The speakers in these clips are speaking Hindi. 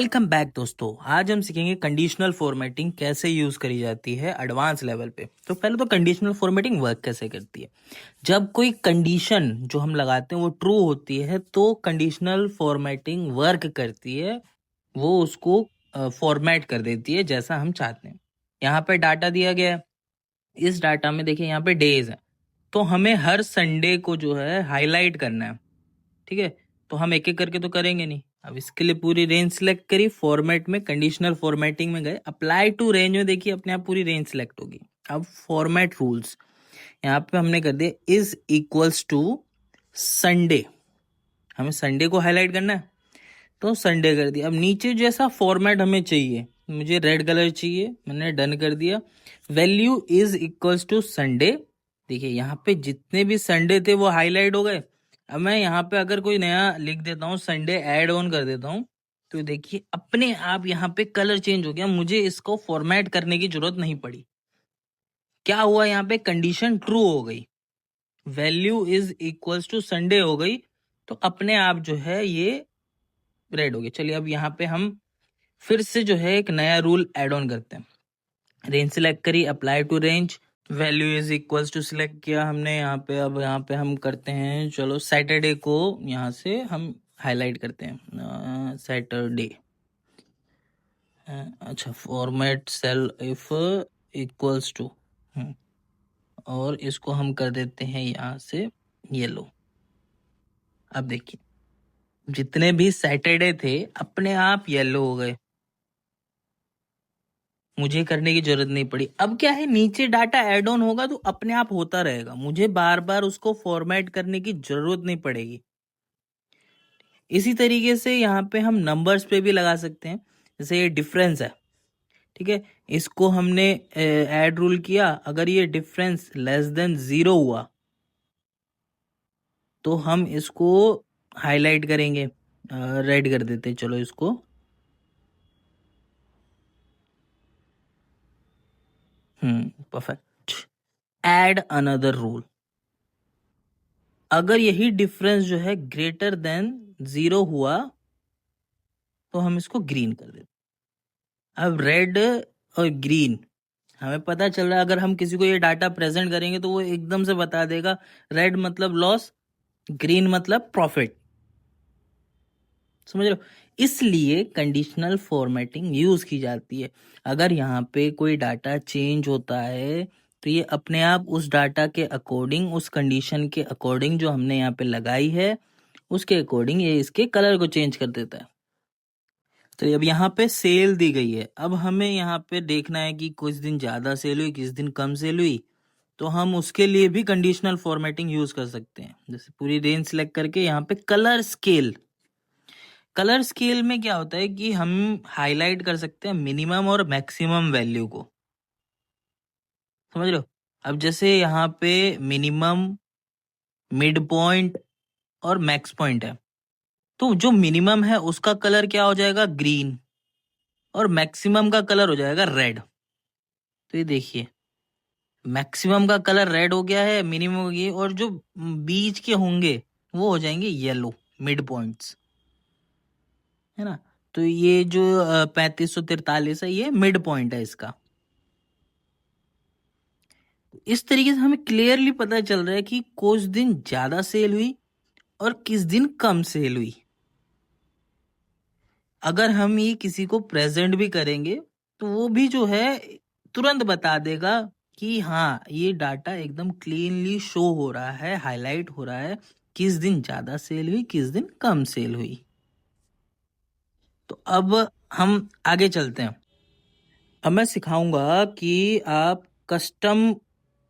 वेलकम बैक दोस्तों। आज हम सीखेंगे कंडीशनल फॉर्मेटिंग कैसे यूज करी जाती है एडवांस लेवल पे। तो पहले तो कंडीशनल फॉर्मेटिंग वर्क कैसे करती है। जब कोई कंडीशन जो हम लगाते हैं वो ट्रू होती है तो कंडीशनल फॉर्मेटिंग वर्क करती है। वो उसको फॉर्मेट कर देती है जैसा हम चाहते हैं। यहाँ पे डाटा दिया गया है। इस डाटा में देखिए यहाँ पे डेज है, तो हमें हर संडे को जो है हाईलाइट करना है। ठीक है, तो हम एक एक करके तो करेंगे नहीं। अब इसके लिए पूरी रेंज सिलेक्ट करी, फॉर्मेट में कंडीशनल फॉर्मेटिंग में गए, अप्लाई टू रेंज में देखिए अपने आप पूरी रेंज सिलेक्ट होगी। अब फॉर्मेट रूल्स यहाँ पे हमने कर दिया इज इक्वल्स टू संडे। हमें संडे को हाईलाइट करना है तो संडे कर दिया। अब नीचे जैसा फॉर्मेट हमें चाहिए, मुझे रेड कलर चाहिए, मैंने डन कर दिया। Value is equals to Sunday. देखिए यहाँ पे जितने भी संडे थे वो हाईलाइट हो गए। अब मैं यहाँ पे अगर कोई नया लिख देता हूँ, संडे ऐड ऑन कर देता हूँ, तो देखिए अपने आप यहाँ पे कलर चेंज हो गया। मुझे इसको फॉर्मेट करने की जरूरत नहीं पड़ी। क्या हुआ, यहाँ पे कंडीशन ट्रू हो गई, value is equals to Sunday हो गई, तो अपने आप जो है ये रेड हो गया। चलिए अब यहाँ पे हम फिर से जो है एक नया रूल ऐड ऑन करते हैं। रेंज सिलेक्ट करी, apply to range, value is equals to select किया हमने यहाँ पे। अब यहाँ पे हम करते हैं, चलो सैटरडे को यहाँ से हम हाईलाइट करते हैं, सैटरडे। अच्छा, format cell if equals to, और इसको हम कर देते हैं यहाँ से येलो। अब देखिए जितने भी सैटरडे थे अपने आप येलो हो गए, मुझे करने की जरूरत नहीं पड़ी। अब क्या है, नीचे डाटा ऐड ऑन होगा तो अपने आप होता रहेगा, मुझे बार बार उसको फॉर्मेट करने की जरूरत नहीं पड़ेगी। इसी तरीके से यहाँ पे हम नंबर्स पे भी लगा सकते हैं। जैसे ये डिफरेंस है, ठीक है, इसको हमने ऐड रूल किया, अगर ये डिफरेंस लेस देन 0 हुआ तो हम इसको हाईलाइट करेंगे, रेड कर देते हैं, चलो इसको। परफेक्ट। ऐड अनदर रूल, अगर यही डिफरेंस जो है ग्रेटर देन 0 हुआ तो हम इसको ग्रीन कर देते। अब रेड और ग्रीन हमें पता चल रहा है, अगर हम किसी को ये डाटा प्रेजेंट करेंगे तो वो एकदम से बता देगा रेड मतलब लॉस, ग्रीन मतलब प्रॉफिट। समझ रहे हो, इसलिए कंडीशनल फॉर्मेटिंग यूज की जाती है। अगर यहाँ पे कोई डाटा चेंज होता है तो ये अपने आप उस डाटा के अकॉर्डिंग, उस कंडीशन के अकॉर्डिंग जो हमने यहाँ पे लगाई है उसके अकॉर्डिंग ये इसके कलर को चेंज कर देता है। तो अब यहाँ पे सेल दी गई है, अब हमें यहाँ पे देखना है कि कुछ दिन ज्यादा सेल हुई, किस दिन कम सेल हुई, तो हम उसके लिए भी कंडीशनल फॉर्मेटिंग यूज कर सकते हैं। जैसे पूरी रेंज सिलेक्ट करके यहाँ पे कलर स्केल, कलर स्केल में क्या होता है कि हम हाईलाइट कर सकते हैं मिनिमम और मैक्सिमम वैल्यू को। समझ रहे हो, अब जैसे यहाँ पे मिनिमम, मिड पॉइंट और मैक्स पॉइंट है, तो जो मिनिमम है उसका कलर क्या हो जाएगा, ग्रीन, और मैक्सिमम का कलर हो जाएगा रेड। तो ये देखिए मैक्सिमम का कलर रेड हो गया है, मिनिमम ये, और जो बीच के होंगे वो हो जाएंगे येलो, मिड पॉइंट्स, है ना। तो ये जो 3543 है ये मिड पॉइंट है इसका। इस तरीके से हमें क्लियरली पता चल रहा है कि कुछ दिन ज्यादा सेल हुई और किस दिन कम सेल हुई। अगर हम ये किसी को प्रेजेंट भी करेंगे तो वो भी जो है तुरंत बता देगा कि हाँ ये डाटा एकदम क्लीनली शो हो रहा है, हाईलाइट हो रहा है, किस दिन ज्यादा सेल हुई किस दिन कम सेल हुई। तो अब हम आगे चलते हैं। अब मैं सिखाऊंगा कि आप कस्टम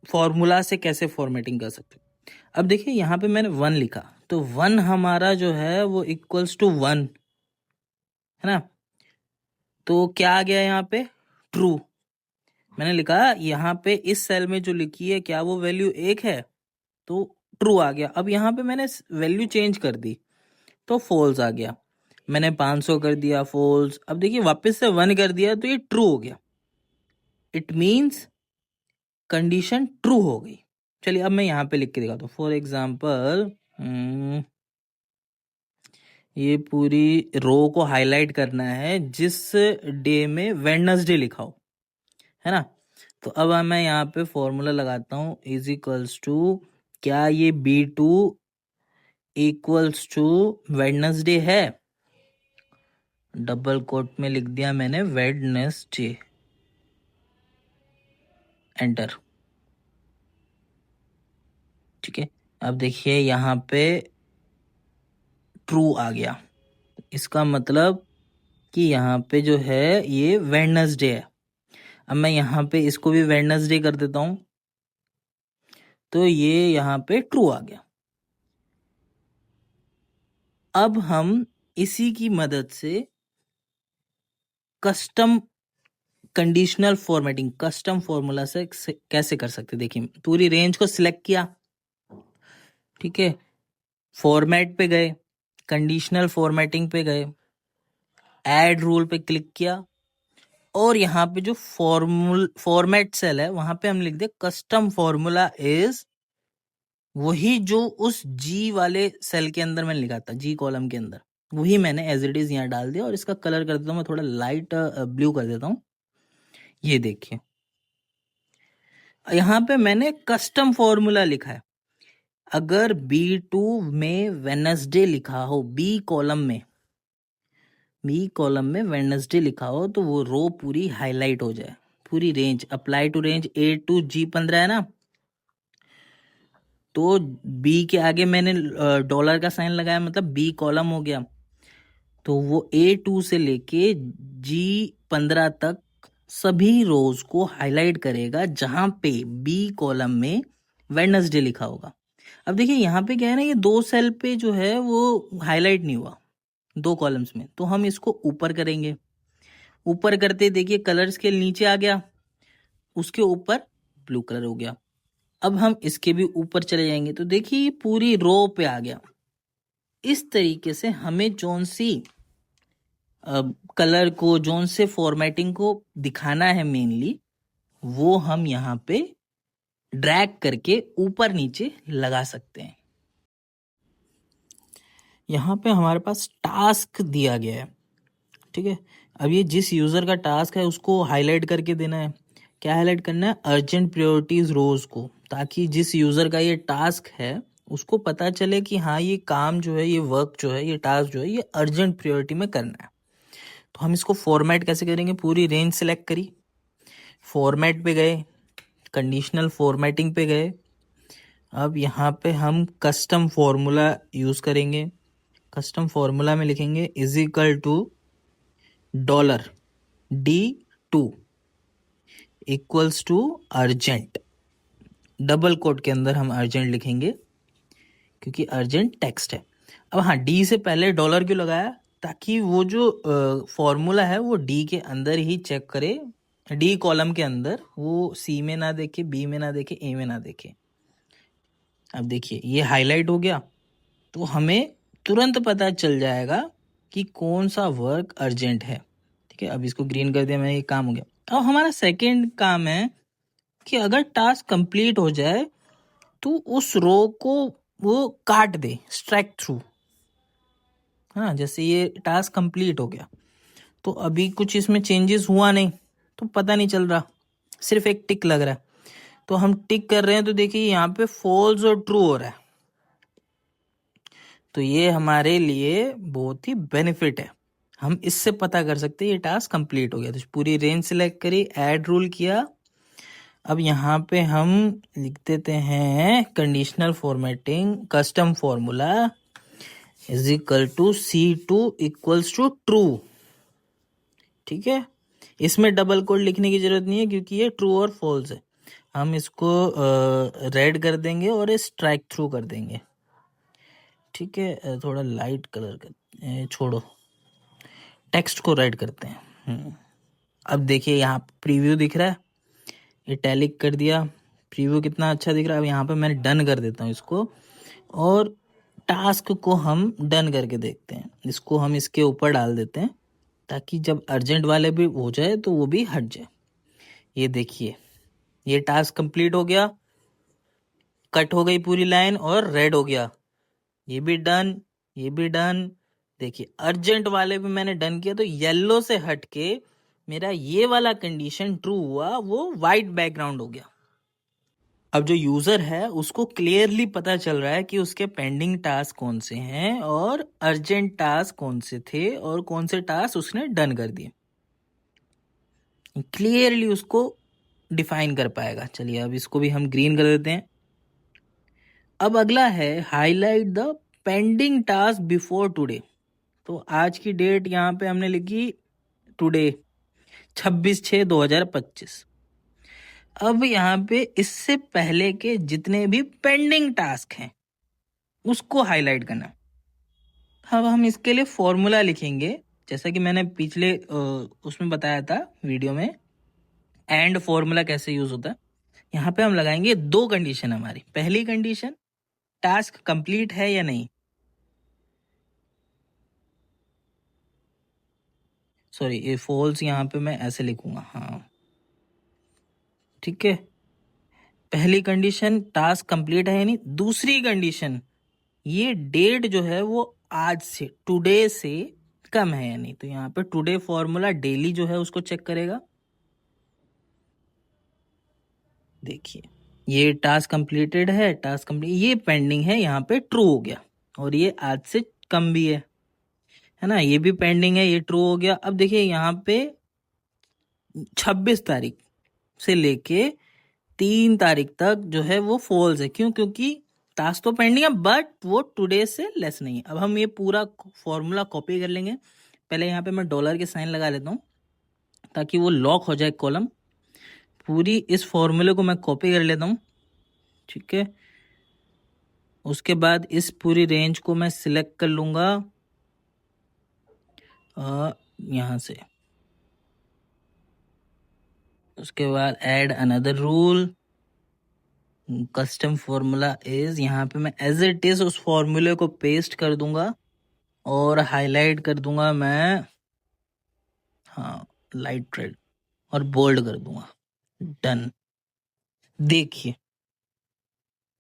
फॉर्मूला से कैसे फॉर्मेटिंग कर सकते हो। अब देखिए यहाँ पे मैंने 1 लिखा, तो 1 हमारा जो है वो इक्वल्स टू 1, है ना। तो क्या आ गया यहाँ पे, ट्रू। मैंने लिखा यहाँ पे इस सेल में जो लिखी है क्या वो वैल्यू 1 है, तो ट्रू आ गया। अब यहाँ पे मैंने वैल्यू चेंज कर दी तो फॉल्स आ गया। मैंने 500 कर दिया, फॉल्स। अब देखिए वापस से 1 कर दिया तो ये ट्रू हो गया। इट मीन्स कंडीशन ट्रू हो गई। चलिए अब मैं यहाँ पे लिख के दिखाता हूँ। फॉर एग्जाम्पल ये पूरी रो को हाईलाइट करना है जिस डे में वेडनेसडे लिखा हो, है ना। तो अब मैं यहाँ पे फॉर्मूला लगाता हूँ, इज इक्वल्स टू, क्या ये B2 इक्वल्स टू वेडनेसडे है, डबल कोट में लिख दिया मैंने वेडनेसडे, एंटर। ठीक है, अब देखिए यहाँ पे ट्रू आ गया, इसका मतलब कि यहाँ पे जो है ये वेडनेसडे है। अब मैं यहाँ पे इसको भी वेडनेसडे कर देता हूँ, तो ये यहाँ पे ट्रू आ गया। अब हम इसी की मदद से custom conditional formatting, custom formula से कैसे कर सकते, देखिए पूरी रेंज को सिलेक्ट किया, ठीक है, फॉर्मेट पे गए, कंडीशनल फॉर्मेटिंग पे गए, ऐड रूल पे क्लिक किया, और यहाँ पे जो फॉर्मेट सेल है वहां पे हम लिख दे कस्टम फॉर्मूला इज, वही जो उस जी वाले सेल के अंदर मैंने लिखा था, जी कॉलम के अंदर, वही मैंने एज इट इज यहाँ डाल दिया। और इसका कलर कर देता हूँ मैं थोड़ा लाइट ब्लू कर देता हूँ। ये देखिए यहाँ पे मैंने कस्टम फॉर्मूला लिखा है। अगर B2 में वेडनेसडे लिखा हो, बी कॉलम में वेडनेसडे लिखा हो, तो वो रो पूरी हाईलाइट हो जाए, पूरी range apply to range A to G15 है ना, तो बी के आगे मैंने डॉलर का साइन लगाया, मतलब बी कॉलम हो गया, तो वो A2 से लेके G15 तक सभी रोज को हाईलाइट करेगा जहां पे बी कॉलम में वेडनेसडे लिखा होगा। अब देखिए यहाँ पे क्या है ना, ये दो सेल पे जो है वो हाईलाइट नहीं हुआ, दो कॉलम्स में, तो हम इसको ऊपर करेंगे। ऊपर करते देखिए कलर स्केल नीचे आ गया, उसके ऊपर ब्लू कलर हो गया। अब हम इसके भी ऊपर चले जाएंगे तो देखिए ये पूरी रो पे आ गया। इस तरीके से हमें जोन सी कलर को, जोन से फॉर्मेटिंग को दिखाना है मेनली, वो हम यहाँ पे ड्रैग करके ऊपर नीचे लगा सकते हैं। यहाँ पे हमारे पास टास्क दिया गया है, ठीक है। अब ये जिस यूजर का टास्क है उसको हाईलाइट करके देना है। क्या हाईलाइट करना है, अर्जेंट प्रायोरिटीज रोज को, ताकि जिस यूजर का ये टास्क है उसको पता चले कि हाँ ये काम जो है, ये वर्क जो है, ये टास्क जो है, ये अर्जेंट प्रायोरिटी में करना है। तो हम इसको फॉर्मेट कैसे करेंगे, पूरी रेंज सेलेक्ट करी, फॉर्मेट पे गए, कंडीशनल फॉर्मेटिंग पे गए। अब यहाँ पे हम कस्टम फॉर्मूला यूज करेंगे। कस्टम फॉर्मूला में लिखेंगे is equal to $D2 equals to urgent, double quote के अंदर हम अर्जेंट लिखेंगे क्योंकि अर्जेंट टेक्स्ट है। अब हाँ, डी से पहले डॉलर क्यों लगाया, ताकि वो जो फॉर्मूला है वो डी के अंदर ही चेक करे, डी कॉलम के अंदर, वो सी में ना देखे, बी में ना देखे, ए में ना देखे। अब देखिए ये हाईलाइट हो गया, तो हमें तुरंत पता चल जाएगा कि कौन सा वर्क अर्जेंट है। ठीक है, अब इसको ग्रीन कर दिया मैंने, ये काम हो गया। अब हमारा सेकेंड काम है कि अगर टास्क कंप्लीट हो जाए तो उस रो को वो काट दे, स्ट्राइक थ्रू। हाँ, जैसे ये टास्क कंप्लीट हो गया तो अभी कुछ इसमें चेंजेस हुआ नहीं, तो पता नहीं चल रहा, सिर्फ एक टिक लग रहा है। तो हम टिक कर रहे हैं तो देखिए यहाँ पे फॉल्स और ट्रू हो रहा है, तो ये हमारे लिए बहुत ही बेनिफिट है। हम इससे पता कर सकते हैं ये टास्क कंप्लीट हो गया। तो पूरी रेंज सिलेक्ट करी, ऐड रूल किया। अब यहाँ पे हम लिख देते हैं conditional formatting custom formula is equal to C2 equals to true. ठीक है, इसमें डबल कोड लिखने की जरूरत नहीं है क्योंकि ये ट्रू और फॉल्स है। हम इसको रेड कर देंगे और स्ट्राइक थ्रू कर देंगे। ठीक है, थोड़ा लाइट कलर कर, छोड़ो, टेक्स्ट को रेड करते हैं। अब देखिए यहाँ प्रीव्यू दिख रहा है, इटैलिक कर दिया, प्रीव्यू कितना अच्छा दिख रहा है। अब यहाँ पे मैं डन कर देता हूँ इसको, और टास्क को हम डन करके देखते हैं। इसको हम इसके ऊपर डाल देते हैं ताकि जब अर्जेंट वाले भी हो जाए तो वो भी हट जाए। ये देखिए ये टास्क कंप्लीट हो गया, कट हो गई पूरी लाइन और रेड हो गया। ये भी डन, ये भी डन, देखिए अर्जेंट वाले पे मैंने डन किया तो येलो से हटके मेरा ये वाला कंडीशन ट्रू हुआ, वो वाइट बैकग्राउंड हो गया। अब जो यूजर है उसको क्लियरली पता चल रहा है कि उसके पेंडिंग टास्क कौन से हैं और अर्जेंट टास्क कौन से थे और कौन से टास्क उसने डन कर दिए, क्लियरली उसको डिफाइन कर पाएगा। चलिए अब इसको भी हम ग्रीन कर देते हैं। अब अगला है highlight the pending task before today. तो आज की डेट यहाँ पे हमने लिखी टुडे 26/6/2025। अब यहाँ पे इससे पहले के जितने भी पेंडिंग टास्क हैं उसको हाईलाइट करना। अब हम इसके लिए फॉर्मूला लिखेंगे, जैसा कि मैंने पिछले उसमें बताया था वीडियो में, एंड फॉर्मूला कैसे यूज होता है। यहाँ पे हम लगाएंगे दो कंडीशन हमारी। पहली कंडीशन टास्क कंप्लीट है या नहीं, सॉरी ये फॉल्स, यहाँ पे मैं ऐसे लिखूंगा, हाँ ठीक है। पहली कंडीशन टास्क कंप्लीट है या नहीं। दूसरी कंडीशन ये डेट जो है वो आज से टुडे से कम है या नहीं। तो यहाँ पे टुडे फॉर्मूला डेली जो है उसको चेक करेगा। देखिए ये टास्क कंप्लीटेड है, टास्क कंप्लीट, ये पेंडिंग है, यहाँ पे ट्रू हो गया। और ये आज से कम भी है ना, ये भी पेंडिंग है, ये ट्रू हो गया। अब देखिए यहाँ पे 26 तारीख से लेके 3 तारीख तक जो है वो फॉल्स है। क्यों? क्योंकि टास्क तो पेंडिंग है बट वो टुडे से लेस नहीं है। अब हम ये पूरा फॉर्मूला कॉपी कर लेंगे। पहले यहाँ पे मैं डॉलर के साइन लगा लेता हूँ ताकि वो लॉक हो जाए कॉलम। पूरी इस फॉर्मूले को मैं कॉपी कर लेता हूँ, ठीक है। उसके बाद इस पूरी रेंज को मैं सिलेक्ट कर लूंगा यहाँ से। उसके बाद add another rule, custom formula is, यहाँ पे मैं एज इट इज उस फॉर्मूले को पेस्ट कर दूंगा और हाईलाइट कर दूंगा मैं, हाँ लाइट रेड, और बोल्ड कर दूंगा। डन। देखिए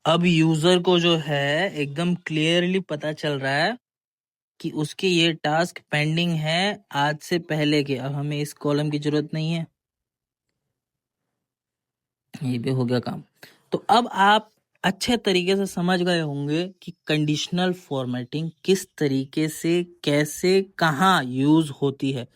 अब यूजर को जो है एकदम क्लियरली पता चल रहा है कि उसके ये टास्क पेंडिंग है आज से पहले के। अब हमें इस कॉलम की जरूरत नहीं है, ये भी हो गया काम। तो अब आप अच्छे तरीके से समझ गए होंगे कि कंडीशनल फॉर्मेटिंग किस तरीके से, कैसे, कहाँ यूज होती है।